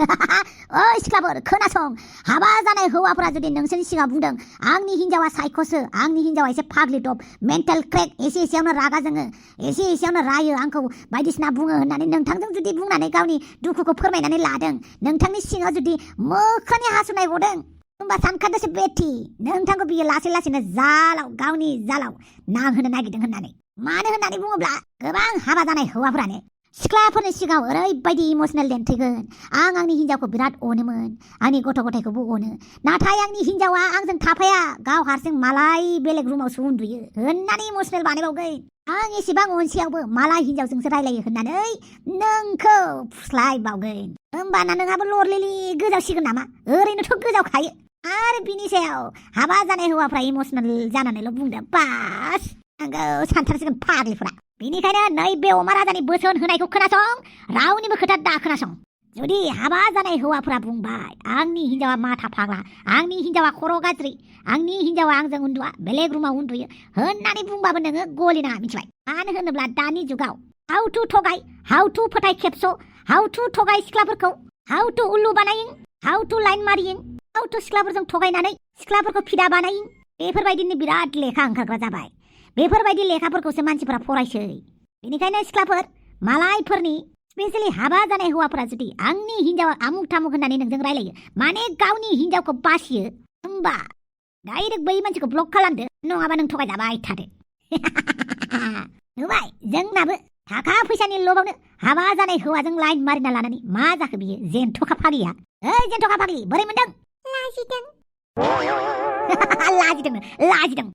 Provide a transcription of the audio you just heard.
ओइ सिख्लाफोर खोनासं, हाबा जानाय हौवाफोरा जुदि नोंसोरनि सिगाङाव बुंदों आंनि हिन्जावा साइक'सो, आंनि हिन्जावा एसे फाग्लिटप, मेन्टेल क्रेक, एसेयावनो रागा जोङो, एसेयावनो रायो, आंखौ बायदिसिना बुङो होननानै नोंथांजों जुदि बुंनानै गावनि दुखुखौ फोरमायनानै लादों, नोंथांनि सिङाव जुदि मोखांनि हासुनाय गदों, होमबा सानखादोसो बेथि नोंथांखौ बियो लासैनो गावनि जालाव नांहोनो नागिरदों होननानै। मानो होननानै बुङोब्ला गोबां हाबा जानाय हौवाफोरानो सिख्लाफोरनि सिगाङाव ओरैबायदि इमोसनेल देन्थिगोन, आं आंनि हिन्जावखौ बिराद अनोमोन, आंनि गथ' गथायखौबो अनो, नाथाय आंनि हिन्जावा आंजों थाफाया, गाव हारसिं मालाय बेलेग रुमावसो उन्दुयो होननानै इमोसनेल बानायबावगोन। आं एसेबां अनसेयावबो मालाय हिन्जावजोंसो रायलायो होननानै नोंखौ फुस्लायबावगोन। होमबाना नोंहाबो लरलिलि गोजावसिगोन नामा? ओरैनोथ' गोजावखायो। आरो बिनि सायाव हाबा जानाय हौवाफ्रा इमोसनेल जानानैल' बुंदों, बास आंखौ सानथारसिगोन फाग्लिफोरा। बेनिखायनो नैबे अमाराजानि बोसोन होनायखौ खोनासं, रावनिबो खोथा दा खोनासं। जुदि हाबा जानाय हौवाफोरा बुंबाय आंनि हिन्जावा माथा फाग्ला, आंनि हिन्जावा खर' गाज्रि, आंनि हिन्जावा आंजों उन्दुआ, बेलेग रुमाव उन्दुयो होननानै बुंबाबो नोङो गलिनाङा, मिथिबाय? मानो होनोब्ला दानि जुगाव हाउ टु थगाय, हाउ टु फोथाय खेबस', हाउ टु थगाय सिख्लाफोरखौ, हाउ टु उल्लु बानायिं, हाउ टु लाइन मारियिं, हाउ टु सिख्लाफोरजों थगायनानै सिख्लाफोरखौ फिदा बानायिं, बेफोरबायदिनो बिराद लेखा ओंखारग्रा जाबाय। बेफोरबायदि लेखाफोरखौसो मानसिफोरा फरायसै। बेनिखायनो सिख्लाफोर, मालायफोरनि स्पेसियेलि हाबा जानाय हौवाफोरा जुदि आंनि हिन्जावा आमुक थामुक होननानै नोंजों रायलायो, माने गावनि हिन्जावखौ बासियो, होमबा डाइरेक्ट बै मानसिखौ ब्लक खालामदो, नङाबा नों थगायजाबाय थादो। नुबाय, जोंनाबो थाखा फैसानि लबावनो हाबा जानाय हौवाजों लाइन मारिना लानानै मा जाखो बियो जेन्थ'खा फाग्लिया। ओइ जेन्थ'खा फाग्लि, बोरै मोनदों? लाजिदों। लाजिदों।